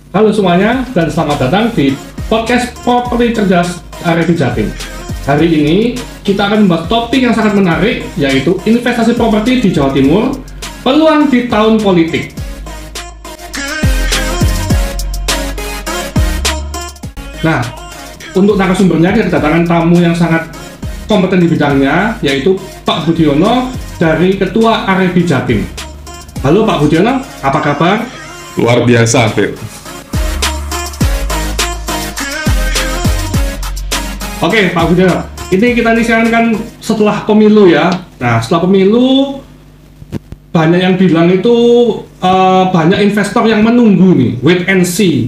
Halo semuanya dan selamat datang di podcast Properti Cerdas RFI Jatim. Hari ini kita akan membahas topik yang sangat menarik, yaitu investasi properti di Jawa Timur, peluang di tahun politik. Nah, untuk narasumbernya kita kedatangan tamu yang sangat kompeten di bidangnya, yaitu Pak Budiono dari Ketua RFI Jatim. Halo Pak Budiono, apa kabar? Luar biasa, Fit. Oke, Pak Budiono, ini kita sekarang kan setelah pemilu ya. Nah, setelah pemilu banyak yang bilang itu banyak investor yang menunggu nih, wait and see.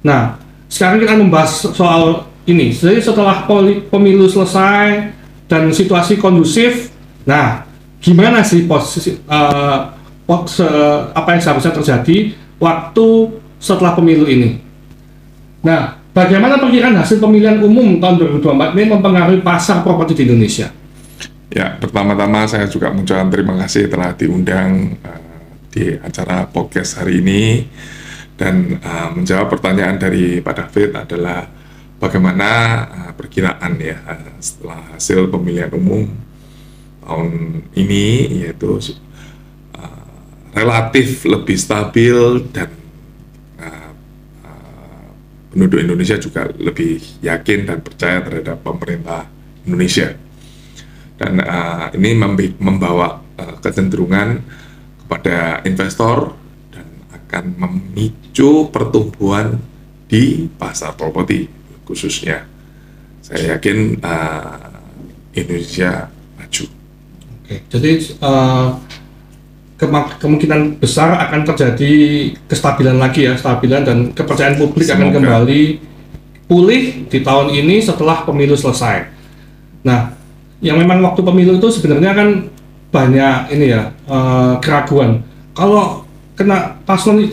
Nah, sekarang kita membahas soal ini. Jadi setelah pemilu selesai dan situasi kondusif, nah, gimana sih posisi apa yang seharusnya terjadi waktu setelah pemilu ini? Nah, bagaimana perkiraan hasil pemilihan umum tahun 2024 ini mempengaruhi pasar properti di Indonesia? Ya, pertama-tama saya juga mengucapkan terima kasih telah diundang di acara podcast hari ini. Dan menjawab pertanyaan dari Pak David adalah bagaimana perkiraan ya setelah hasil pemilihan umum tahun ini, yaitu relatif lebih stabil dan penduduk Indonesia juga lebih yakin dan percaya terhadap pemerintah Indonesia. Dan ini membawa kecenderungan kepada investor dan akan memicu pertumbuhan di pasar properti khususnya. Saya yakin Indonesia maju. Oke, jadi kemungkinan besar akan terjadi kestabilan lagi ya, stabilan dan kepercayaan publik akan kembali pulih di tahun ini setelah pemilu selesai. Nah, yang memang waktu pemilu itu sebenarnya kan banyak ini ya keraguan. Kalau kena paslon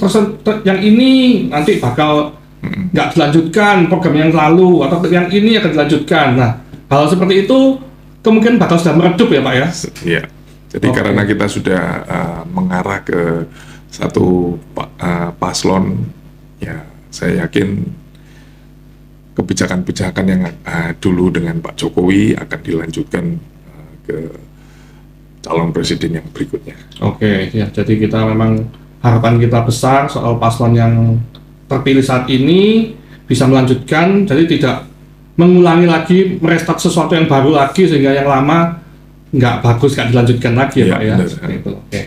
yang ini nanti bakal nggak dilanjutkan program yang lalu, atau yang ini akan dilanjutkan. Nah, hal seperti itu kemungkinan bakal sudah meredup ya Pak ya? Iya. Jadi karena kita sudah mengarah ke satu paslon, ya saya yakin kebijakan-kebijakan yang dulu dengan Pak Jokowi akan dilanjutkan ke calon presiden yang berikutnya. Oke, ya jadi kita memang harapan kita besar soal paslon yang terpilih saat ini bisa melanjutkan, jadi tidak mengulangi lagi, merestart sesuatu yang baru lagi sehingga yang lama nggak bagus, nggak dilanjutkan lagi ya Pak ya. Itu. Oke.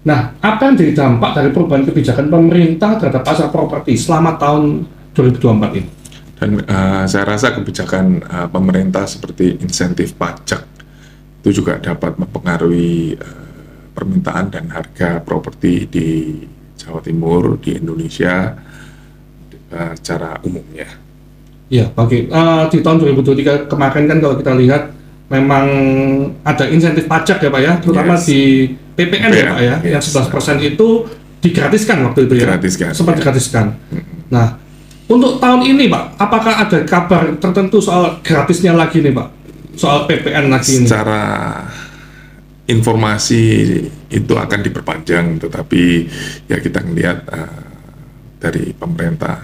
Nah, apa yang jadi dampak dari perubahan kebijakan pemerintah terhadap pasar properti selama tahun 2024 ini? Dan saya rasa kebijakan pemerintah seperti insentif pajak itu juga dapat mempengaruhi permintaan dan harga properti di Jawa Timur, di Indonesia secara umumnya. Ya, di tahun 2023 kemarin kan kalau kita lihat memang ada insentif pajak ya Pak ya, terutama di PPN ya Pak ya, yang 11% itu digratiskan waktu itu ya, sempat digratiskan. Nah, untuk tahun ini Pak, apakah ada kabar tertentu soal gratisnya lagi nih Pak, soal PPN lagi ini? Secara informasi itu akan diperpanjang, tetapi ya kita melihat dari pemerintah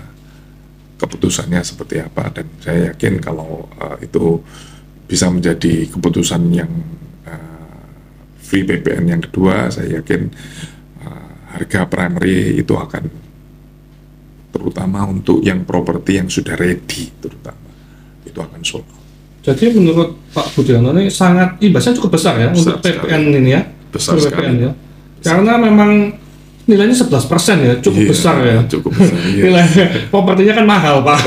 keputusannya seperti apa, dan saya yakin kalau itu bisa menjadi keputusan yang free PPN yang kedua, saya yakin harga primary itu akan, terutama untuk yang properti yang sudah ready, terutama itu akan sold. Jadi menurut Pak Budiono ini sangat imbasnya cukup besar ya besar untuk PPN sekali. Ini ya, besar PPN sekali ya, karena memang nilainya 11% ya, cukup besar ya. Cukup besar. Iya. Nilai propertinya kan mahal Pak,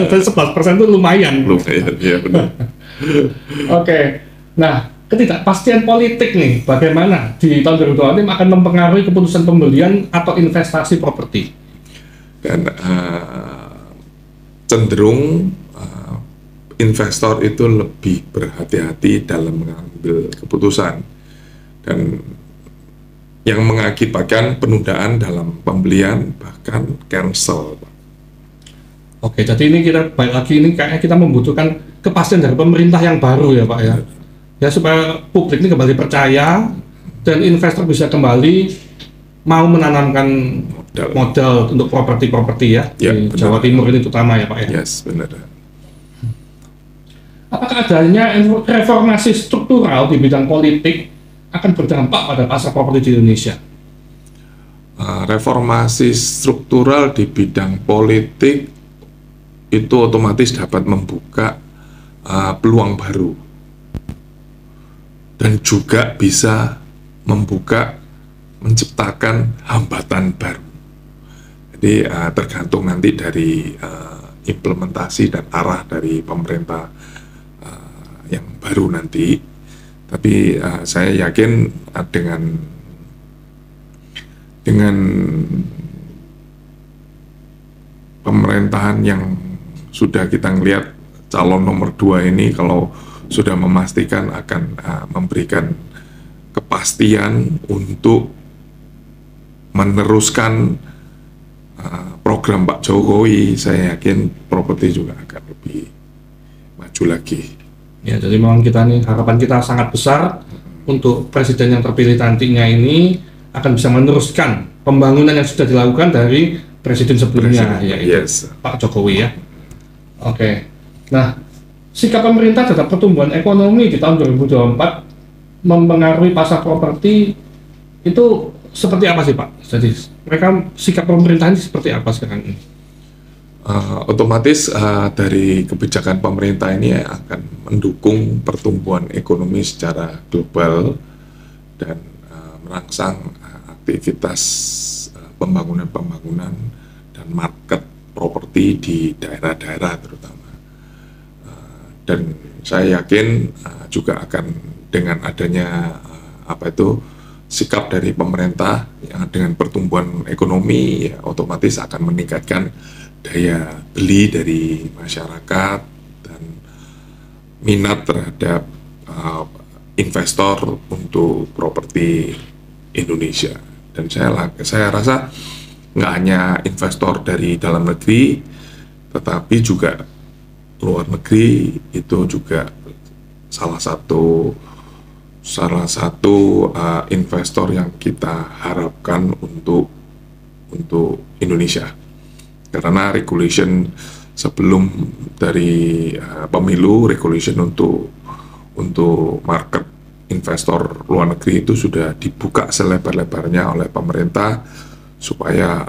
dan 11% itu lumayan. Lumayan, ya benar. Oke, nah ketidakpastian politik nih bagaimana di tahun 2024 ini akan mempengaruhi keputusan pembelian atau investasi properti? Dan cenderung investor itu lebih berhati-hati dalam mengambil keputusan, dan yang mengakibatkan penundaan dalam pembelian, bahkan cancel. Oke, jadi ini kita balik lagi, ini kayaknya kita membutuhkan kepastian dari pemerintah yang baru ya Pak ya. Ya supaya publik ini kembali percaya dan investor bisa kembali mau menanamkan modal untuk properti ya, Ya, di benar. Jawa Timur ini terutama ya Pak ya. Yes, benar. Apakah adanya reformasi struktural di bidang politik akan berdampak pada pasar properti di Indonesia? Reformasi struktural di bidang politik itu otomatis dapat membuka peluang baru dan juga bisa menciptakan hambatan baru. Jadi tergantung nanti dari implementasi dan arah dari pemerintah yang baru nanti. Tapi saya yakin dengan pemerintahan yang sudah kita ngelihat calon nomor 2 ini, kalau sudah memastikan akan memberikan kepastian untuk meneruskan program Pak Jokowi, saya yakin properti juga akan lebih maju lagi. Ya, jadi memang kita nih, harapan kita sangat besar untuk presiden yang terpilih nantinya ini akan bisa meneruskan pembangunan yang sudah dilakukan dari presiden sebelumnya, yaitu Pak Jokowi ya. Oke. Nah, sikap pemerintah terhadap pertumbuhan ekonomi di tahun 2024 mempengaruhi pasar properti itu seperti apa sih Pak? Jadi mereka sikap pemerintah ini seperti apa sekarang ini? Otomatis dari kebijakan pemerintah ini akan mendukung pertumbuhan ekonomi secara global dan merangsang aktivitas pembangunan dan market properti di daerah-daerah terutama. Dan saya yakin juga akan dengan adanya sikap dari pemerintah dengan pertumbuhan ekonomi, ya, otomatis akan meningkatkan daya beli dari masyarakat dan minat terhadap investor untuk properti Indonesia. Dan saya rasa nggak hanya investor dari dalam negeri, tetapi juga luar negeri itu juga salah satu investor yang kita harapkan untuk Indonesia. Karena regulation sebelum dari pemilu, regulation untuk market investor luar negeri itu sudah dibuka selebar-lebarnya oleh pemerintah supaya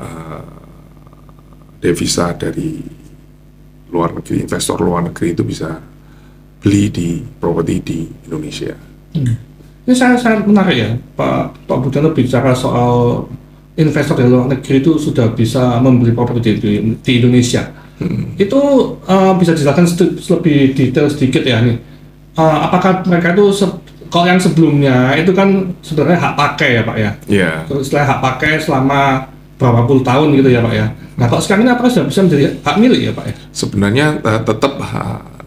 devisa dari luar negeri, investor luar negeri itu bisa beli di properti di Indonesia. Ini sangat menarik ya, Pak Budiono bicara soal investor dari luar negeri itu sudah bisa membeli properti di Indonesia. Itu bisa dijelaskan lebih detail sedikit ya nih. Apakah mereka itu kalau yang sebelumnya itu kan sebenarnya hak pakai ya Pak ya? Iya. Setelah hak pakai selama berapa puluh tahun gitu ya Pak ya. Nah kalau sekarang ini apakah sudah bisa menjadi hak milik ya Pak ya? Sebenarnya tetap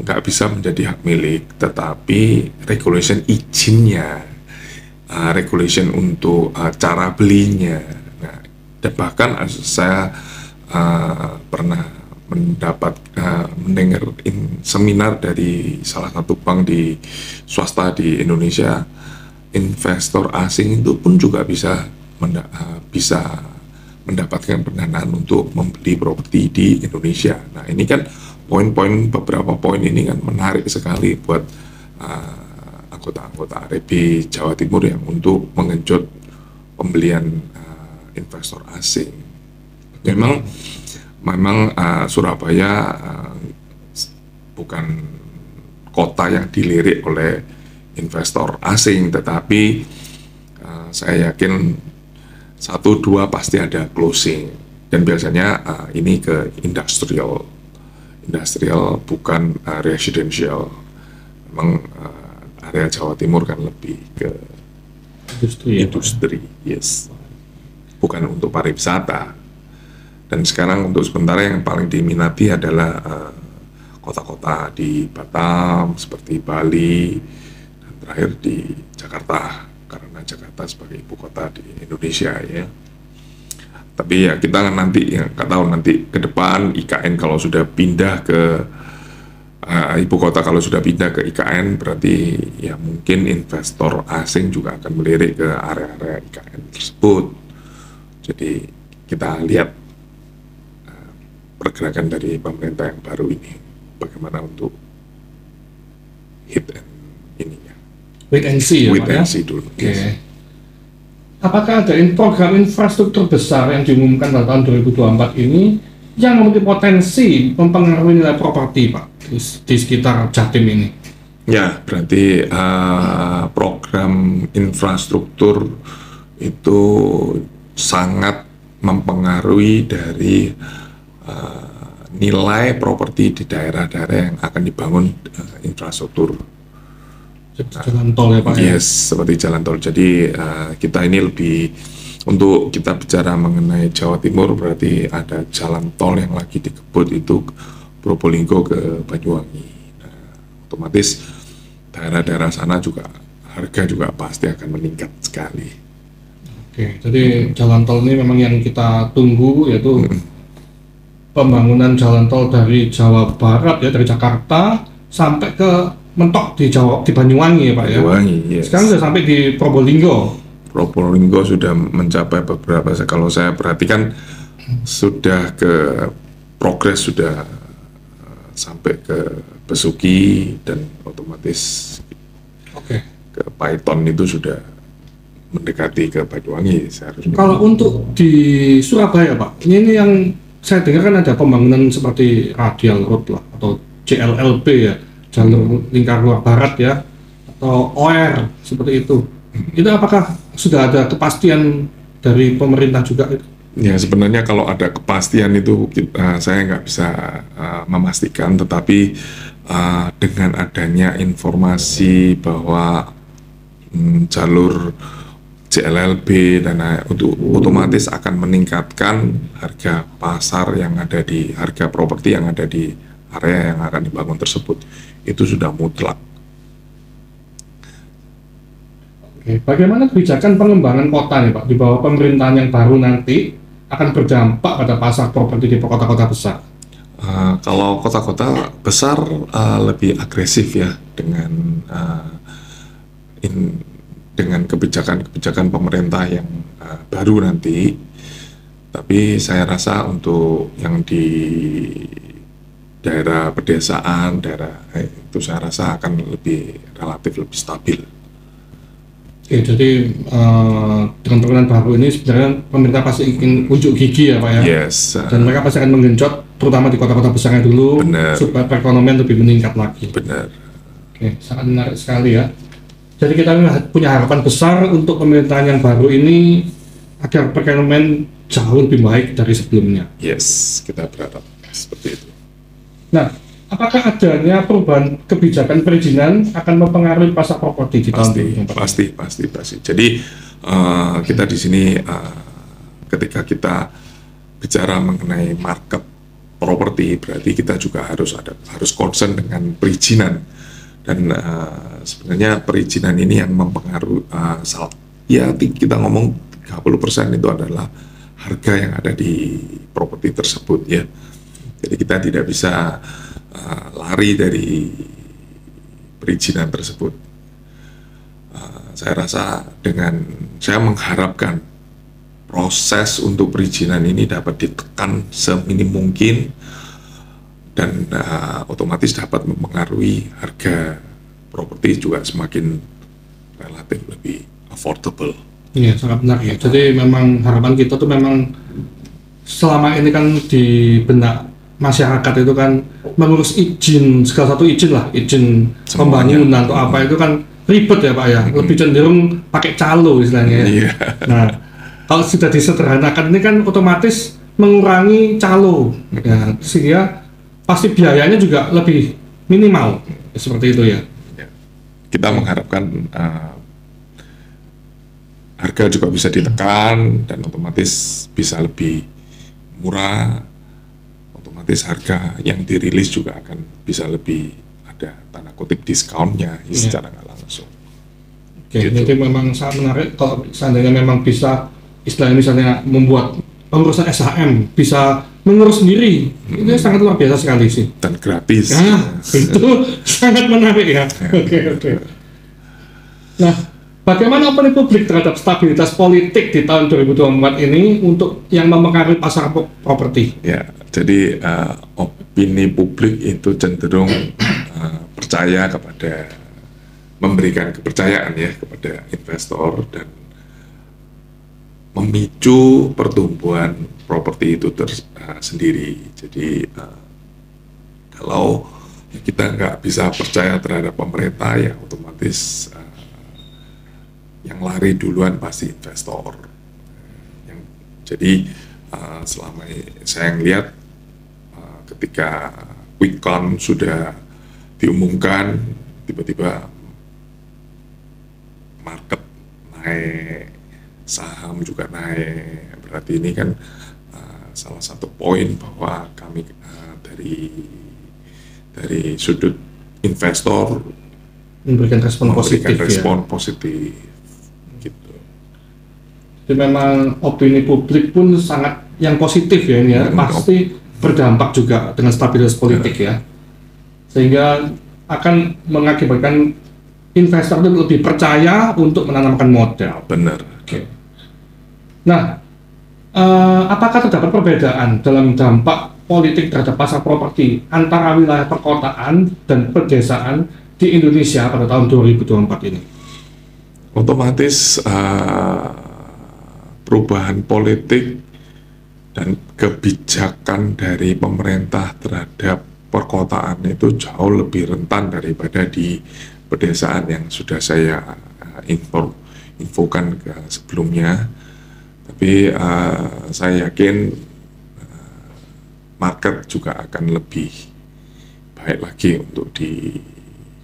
nggak bisa menjadi hak milik, tetapi regulation izinnya, regulation untuk cara belinya. Nah, dan bahkan saya pernah mendengar seminar dari salah satu bank di swasta di Indonesia, investor asing itu pun juga bisa mendapatkan pendanaan untuk membeli properti di Indonesia. Nah ini kan beberapa poin ini kan menarik sekali buat anggota-anggota REB Jawa Timur yang untuk mengenjot pembelian investor asing. Memang Surabaya bukan kota yang dilirik oleh investor asing, tetapi saya yakin 1-2 pasti ada closing, dan biasanya ini ke industrial bukan residential. Memang area Jawa Timur kan lebih ke industri, yes, bukan untuk pariwisata. Dan sekarang untuk sementara yang paling diminati adalah kota-kota di Batam seperti Bali, dan terakhir di Jakarta, karena Jakarta sebagai ibu kota di Indonesia ya. Tapi ya kita nanti nggak tahu nanti ke depan IKN kalau sudah pindah ke ibu kota, kalau sudah pindah ke IKN berarti ya mungkin investor asing juga akan melirik ke area-area IKN tersebut. Jadi kita lihat pergerakan dari pemerintah yang baru ini, bagaimana untuk hit and ininya. Wait and see ya Wait Pak ya? and see dulu. Oke. Yes. Apakah ada program infrastruktur besar yang diumumkan pada tahun 2024 ini yang memiliki potensi mempengaruhi nilai properti Pak di sekitar Jatim ini? Ya, berarti program infrastruktur itu sangat mempengaruhi dari nilai properti di daerah-daerah yang akan dibangun infrastruktur. Jalan tol ya Pak ya? Yes, seperti jalan tol. Jadi kita ini lebih, untuk kita bicara mengenai Jawa Timur, berarti ada jalan tol yang lagi dikebut itu Probolinggo ke Banyuwangi. Nah, otomatis daerah-daerah sana juga harga juga pasti akan meningkat sekali. Oke, jadi jalan tol ini memang yang kita tunggu, yaitu pembangunan jalan tol dari Jawa Barat ya, dari Jakarta sampai ke mentok di Banyuwangi ya Pak ya. Banyuwangi, yes. Sekarang sudah sampai di Probolinggo. Probolinggo sudah mencapai beberapa, kalau saya perhatikan sudah ke progres, sudah sampai ke Besuki, dan otomatis ke Paiton itu sudah mendekati ke Banyuwangi seharusnya. Kalau untuk di Surabaya Pak, ini yang saya dengar kan ada pembangunan seperti radial road lah, atau JLLB ya, jalur lingkar luar barat ya, atau OR seperti itu. Itu apakah sudah ada kepastian dari pemerintah juga? Ya, sebenarnya kalau ada kepastian itu saya nggak bisa memastikan, tetapi dengan adanya informasi bahwa jalur JLLB dan untuk otomatis akan meningkatkan harga pasar yang ada di, harga properti yang ada di area yang akan dibangun tersebut, itu sudah mutlak. Oke, bagaimana kebijakan pengembangan kota nih Pak di bawah pemerintahan yang baru nanti akan berdampak pada pasar properti di kota-kota besar? Kalau kota-kota besar lebih agresif ya dengan kebijakan pemerintah yang baru nanti. Tapi saya rasa untuk yang di daerah pedesaan, daerah itu saya rasa akan relatif lebih stabil. Oke, jadi dengan pemerintahan baru ini sebenarnya pemerintah pasti ingin unjuk gigi ya Pak ya? Yes. Dan mereka pasti akan menggenjot terutama di kota-kota besarnya dulu. Benar. Supaya perekonomian lebih meningkat lagi. Benar. Oke, sangat menarik sekali ya. Jadi kita punya harapan besar untuk pemerintahan yang baru ini agar perekonomian jauh lebih baik dari sebelumnya. Yes, kita berharap seperti itu. Nah, apakah adanya perubahan kebijakan perizinan akan mempengaruhi pasar properti di tahun ini? Pasti. Jadi kita di sini ketika kita bicara mengenai market properti, berarti kita juga harus concern dengan perizinan, dan sebenarnya perizinan ini yang mempengaruhi kita ngomong 30% itu adalah harga yang ada di properti tersebut ya. Jadi kita tidak bisa lari dari perizinan tersebut. Saya rasa saya mengharapkan proses untuk perizinan ini dapat ditekan seminim mungkin, dan otomatis dapat mempengaruhi harga properti juga semakin relatif lebih affordable. Iya, sangat benar ya. Jadi memang harapan kita tuh memang selama ini kan di benak masyarakat itu kan mengurus izin, segala satu izin pembangunan atau apa itu kan ribet ya Pak ya, lebih cenderung pakai calo istilahnya ya. Yeah. Nah, kalau sudah disederhanakan ini kan otomatis mengurangi calo ya, sehingga pasti biayanya juga lebih minimal seperti itu ya. Kita mengharapkan harga juga bisa ditekan dan otomatis bisa lebih murah. Otomatis harga yang dirilis juga akan bisa lebih ada tanda kutip diskonnya secara nggak langsung. Oke, gitu. Jadi memang sangat menarik kalau seandainya memang bisa istilahnya misalnya membuat pengurusan SHM bisa mengurus sendiri, itu sangat luar biasa sekali sih. Dan gratis. Nah, itu sangat menarik ya. Oke. Nah, Bagaimana opini publik terhadap stabilitas politik di tahun 2024 ini untuk yang mempengaruhi pasar properti? Ya, jadi opini publik itu cenderung percaya kepada, memberikan kepercayaan ya kepada investor dan memicu pertumbuhan properti itu sendiri. Jadi kalau kita nggak bisa percaya terhadap pemerintah, ya otomatis yang lari duluan pasti investor. Jadi selama ini saya ngelihat ketika quick count sudah diumumkan, tiba-tiba market naik, saham juga naik. Berarti ini kan salah satu poin bahwa kami dari sudut investor memberikan respon positif gitu. Jadi memang opini publik pun sangat yang positif ya ini ya, pasti berdampak juga dengan stabilitas politik ya, sehingga akan mengakibatkan investor itu lebih percaya untuk menanamkan modal. Benar. Oke. Nah, apakah terdapat perbedaan dalam dampak politik terhadap pasar properti antara wilayah perkotaan dan pedesaan di Indonesia pada tahun 2024 ini? Otomatis perubahan politik dan kebijakan dari pemerintah terhadap perkotaan itu jauh lebih rentan daripada di pedesaan yang sudah saya infokan sebelumnya. Tapi saya yakin market juga akan lebih baik lagi untuk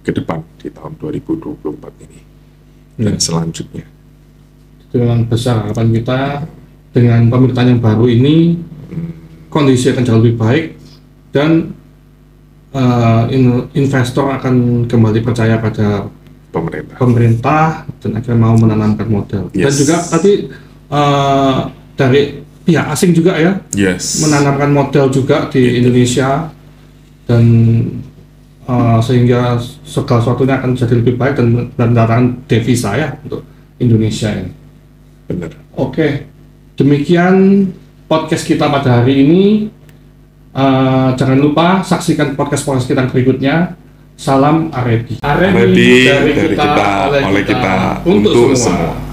ke depan di tahun 2024 ini dan selanjutnya. Dengan besar harapan kita dengan pemerintahan yang baru ini kondisi akan jauh lebih baik dan investor akan kembali percaya pada pemerintah dan akhirnya mau menanamkan modal. Dan juga tadi dari pihak asing juga ya menanamkan modal juga di Indonesia dan sehingga segala sesuatunya akan jadi lebih baik dan mendatangkan devisa ya untuk Indonesia ini. Benar. Oke, demikian podcast kita pada hari ini. Jangan lupa saksikan podcast kita berikutnya. Salam Arebi. Arebi dari kita oleh kita untuk semua.